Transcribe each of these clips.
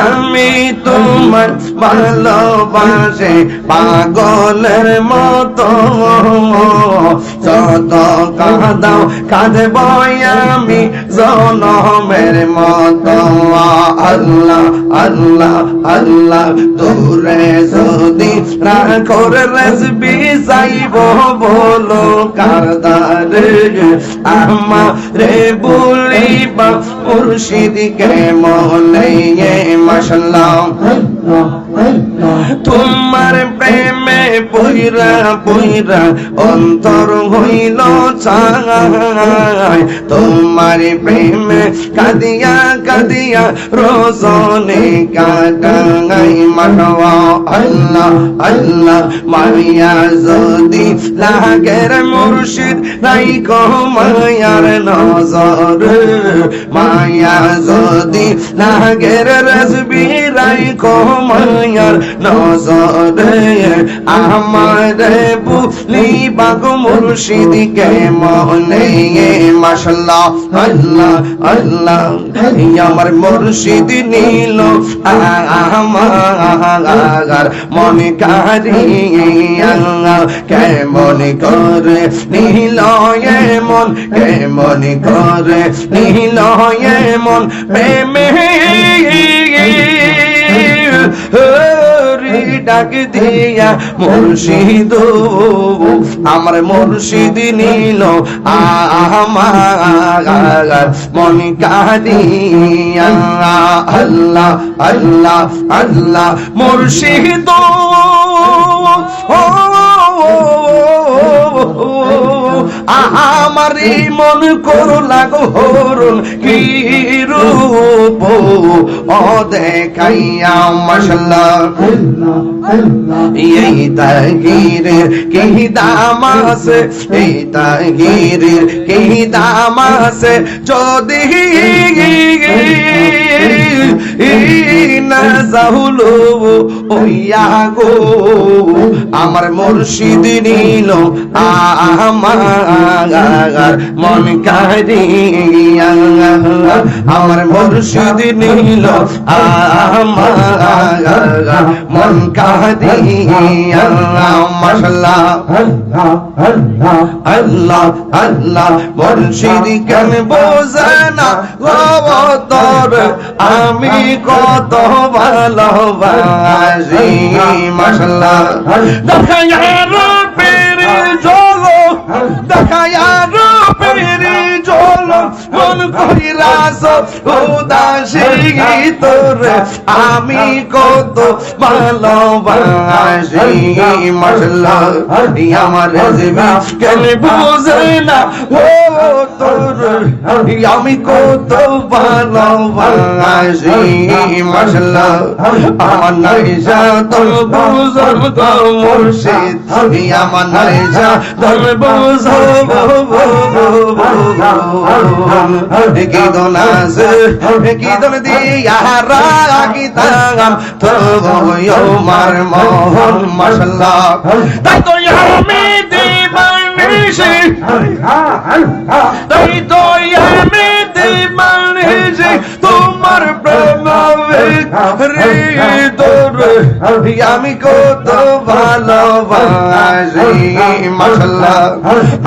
আমি তোমার ভালোবাসে পাগলের মতো, যত কাঁদাও কাঁদব আমি জনমের মতো। আল্লাহ আল্লাহ আল্লাহ দূরে যদি রাখোর রেসবি চাইব বলো কারদারে, আমারে বলিবা মুর্শিদকে মনে মাশাআল্লাহ। তোমার প্রেমে পইরা পইরা অন্তর হইল চাই, তোমার প্রেমে কাঁদিয়া কাঁদিয়া রজনী কাটাই। মানওয়া আল্লাহ আল্লাহ মায়া যদি লাগের মুর্শিদ নাই কো মায়ার নজর, মায়া যদি লাগের রেসবি রাই কো মায়ার নজরে, আমারে বুলিবা গো মুর্শিদকে মনে মাশাআল্লাহ। আল্লাহ আল্লাহ আমার মুর্শিদ নীল আমার মন কারিয়া, কেমন করে নীল মন, কেমন করে নীল মন প্রেমে ডাক দিয়া মুর্শিদ, আমার মুর্শিদ নীল আমার মন কাঁদিয়া। আল্লাহ আল্লাহ আল্লাহ মুর্শিদ আমারি মন করো লাগো হরণ কি রূপ ও দেখাইয়া মাশাআল্লাহ। এই তাগীরের কি দাম আছে, এই তাগীরের কি দাম আছে, যদি না যাহুলো ওইয়া গো আমার মুর্শিদ নীল আমার মন কারিয়া, আমার মুর্শিদ নীল আমার মন কারিয়া। মাশাআল্লাহ আল্লাহ আল্লাহ মুর্শিদ কেন বোঝে না তোর আমি কত ভালোবাসি। মাশাআল্লাহ দেখায়া রূপের ঝলক, দেখায়া রূপের ঝলক মন করিলাস উদাসী তোর আমি কত ভালোবাসি। মাশাআল্লাহ আমার রেজবি কেন বুঝে না ও তোর আমি কত ভালোবাসি। মাশাআল্লাহ আমার নাইজা তোর বুঝব গো মুর্শিদ, আমার নাইজা তোর বুঝব কি দন আছে কি দন দিয়া রাখিতাম তোমার মোহন। মাশাআল্লাহ তাই তো আমি দিবানিশি, তাই তো আমি দিবানিশি তোমার প্রেম হৃদয়ে আমি কত ভালোবাসি। মাশাআল্লাহ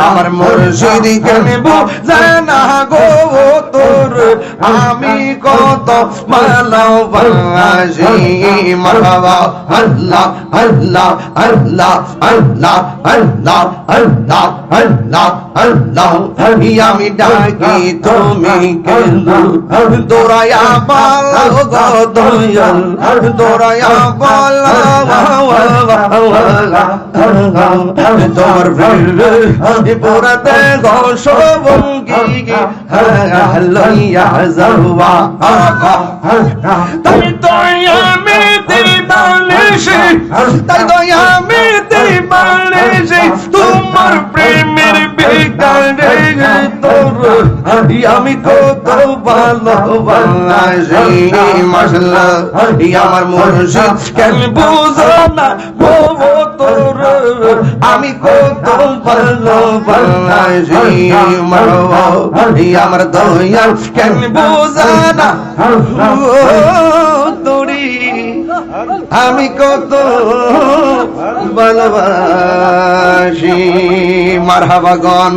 আমার মুর্শিদ কেন বুঝে না গো তোর আমি কত ভালোবাসি। মারহাবা আল্লাহ আল্লাহ আল্লাহ আল্লাহ আল্লাহ আল্লাহ আল্লাহ আল্লাহ আমি ডাকি তুমি কেন দৌড়ায়া পালা গো দয়াল, দৌড়ায়া পালা তোমার প্রেমে পুরাতে গো সবঙ্গি লইয়া যাওয়া। তাই তো আমি দিবানিশি, তাই তো আমি দিবানিশি তোমার প্রেমের বিকারে তোর আমি কত ভালোবাসি। মাশাআল্লাহ আমার মুর্শিদ কেন বুঝো না গো তোর আমি কত ভালোবাসি। আমার দয়াল কেন বুঝো না আমি কত ভালোবাসি। মারহাবা গন,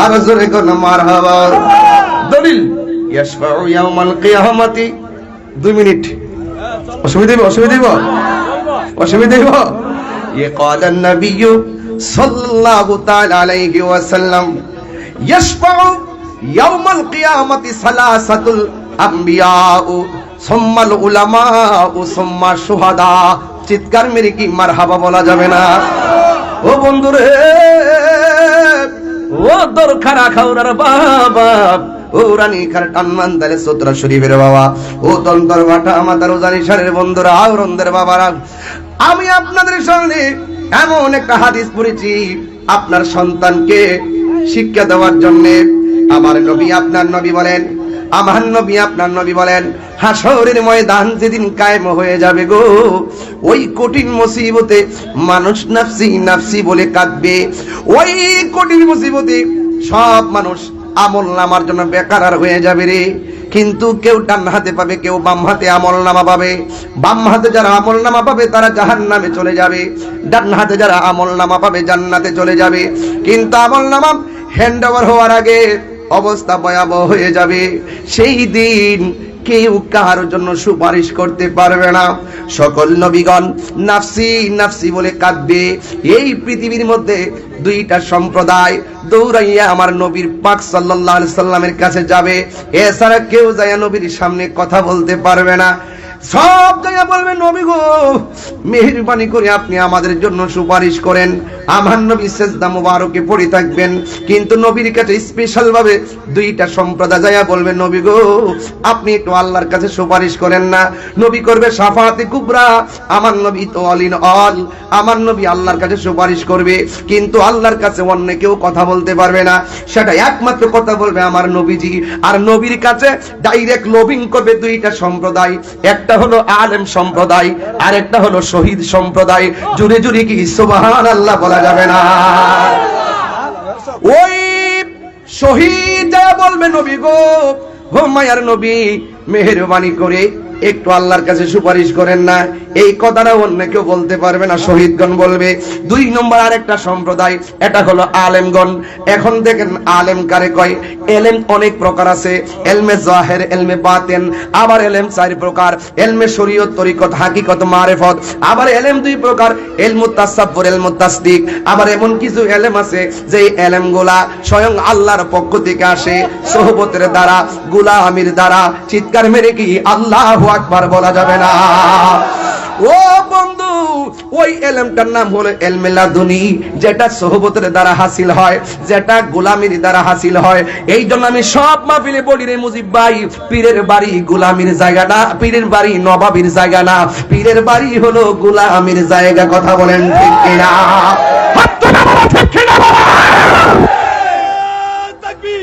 আর জোরে কোন মারহাবা। দলিল ইয়াশফাউ ইয়াউমাল কিয়ামাতি। 2 মিনিট অসুবিধা দেব। ये قال النبي صلى الله تعالى عليه وسلم يشفع يوم القيامة ثلاثة الأنبياء ثم العلماء ثم الشهداء। চিৎকার মেরে কি মারহাবা বলা যাবে না? ও বন্ধুরে, ও দরখারা খাওরার বাবা, ও রানী খার টানমান দালে সূত্রা শরীফের বাবা, ও তন্তর বাটা আমাদের জানি সারের বন্ধুরা, আওরন্দের বাবারা, আমি আপনাদের সামনে এমন একটা হাদিস পড়েছি আপনার সন্তানকে শিক্ষা দেওয়ার জন্য। আমার নবী আপনার নবী বলেন, আমার নবী আপনার নবী বলেন, হাসরের ময়দান যেদিন কায়েম হয়ে যাবে গো, ওই কঠিন মুসিবতে মানুষ নাফসি নাফসি বলে কাঁদবে। ওই কঠিন মুসিবতে সব মানুষ আমল নামার জন্য বেকার হয়ে যাবে রে। কিন্তু কেউ ডান হাতে পাবে, কেউ বাম হাতে আমল নামা পাবে। বাম হাতে যারা আমল নামা পাবে তারা জাহান্নামে চলে যাবে, ডান হাতে যারা আমল নামা পাবে জান্নাতে চলে যাবে। কিন্তু আমল নামা হ্যান্ড ওভার হওয়ার আগে অবস্থা ভয়াবহ হয়ে যাবে। সেই দিন কেউ কারোর জন্য সুপারিশ করতে পারবে না। সকল নবীগণ নাফসি নাফসি বলে কাঁদবে। এই পৃথিবীর মধ্যে 2টা সম্প্রদায় দৌড়াইয়া আমার নবীর পাক সাল্লাল্লাহু আলাইহি সাল্লামের কাছে যাবে। এছাড়া কেউ যায় নবীর সামনে কথা বলতে পারবে না। সব জায়গা বলবে, নবী গো মেহেরবানি করে আপনি আমাদের জন্য সুপারিশ করেন। আমার নবী সেজদা মুবারকে পড়ে থাকবেন, কিন্তু নবীর কাছে স্পেশাল ভাবে 2টা সম্প্রদায় যায় বলবে, নবী গো আপনি একটু আল্লাহর কাছে সুপারিশ করেন না। নবী করবে শাফাআতে কুবরা। আমার নবী তো অল ইন অল, আমার নবী আল্লাহর কাছে সুপারিশ করবে, কিন্তু আল্লাহর কাছে অন্য কেউ কথা বলতে পারবে না। সেটা একমাত্র কথা বলবে আমার নবীজি। আর নবীর কাছে ডাইরেক্ট লবিং করবে 2টা সম্প্রদায়, একটা হলো আলেম সম্প্রদায়, আর একটা হলো শহীদ সম্প্রদায়। জুড়ে জুড়ে কি সুবহানাল্লাহ বলা যাবে না? ওই শহীদ বলবে, নবী গো ও মায়ার নবী মেহেরবানি করে একটু আল্লাহর কাছে সুপারিশ করেন না। এই কথাটা অন্য কেউ বলতে পারবে না, শহীদগণ বলবে। 2 নম্বর আরেকটা সম্প্রদায়, এটা হলো আলেমগণ। এখন দেখেন আলেম কারে কয়? এলেম অনেক প্রকার আছে, এলমে জাহের, এলমে বাতেন, আবার এলেম 4 প্রকার, এলমে শরীয়ত, তরিকত, হাকিকত, মারিফত। আবার এলেম 2 প্রকার, ইলমুত তাসাব্বুর, ইলমুত তাসদিক। আবার এমন কিছু এলেম আছে যে এলেমগুলা স্বয়ং আল্লাহর পক্ষ থেকে আসে, সোহবতের দ্বারা, গোলামির দ্বারা। চিৎকার মেরে কি আল্লাহু আকবার বলা যাবে না? ও বন্ধু, ওই এলেমটার নাম হলো ইলমে লাদুনী, যেটা সোহবতের দ্বারা হাসিল হয়, যেটা গোলামির দ্বারা হাসিল হয়। এই জন্য আমি সব মাহফিলে বলি রে মুজিব ভাই, পীরের বাড়ি গোলামির জায়গা না, পীরের বাড়ি নবাবির জায়গা না, পীরের বাড়ি হলো গোলামির জায়গা। কথা বলেন ঠিক কিনা? ঠিক কিনা? তাকবীর,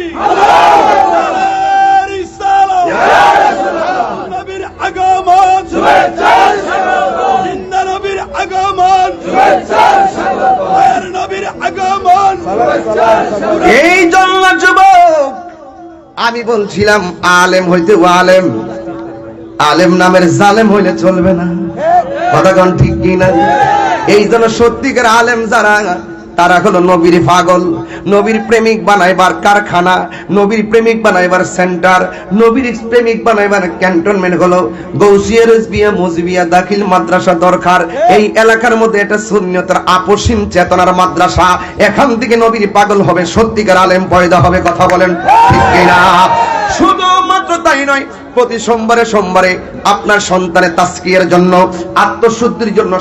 এই জন্য যুবক আমি বলছিলাম আলেম হইতে আলেম, আলেম নামের জালেম হইলে চলবে না। কথাগণ ঠিক কিনা? এই জন্য সত্যিকার আলেম যারা, তারা হলো নবীর পাগল, নবীর প্রেমিক বানাইবার কারখানা, নবীর প্রেমিক বানাইবার সেন্টার, নবীর প্রেমিক বানাইবার ক্যান্টনমেন্ট হলো গৌসিয়া রেজবিয়া মুজিবিয়া দাখিল মাদ্রাসা দরকার। এই এলাকার মধ্যে এটা সুন্নতের আপসীম চেতনার মাদ্রাসা। এখান থেকে নবীর পাগল হবে, সত্যিকার আলেম পয়দা হবে। কথা বলেন ঠিক কিনা? শুধুমাত্র তাই নয়, প্রতি সোমবারে সোমবারে আপনার সন্তানের তাজকিয়ার জন্য, আত্মশুদ্ধির জন্য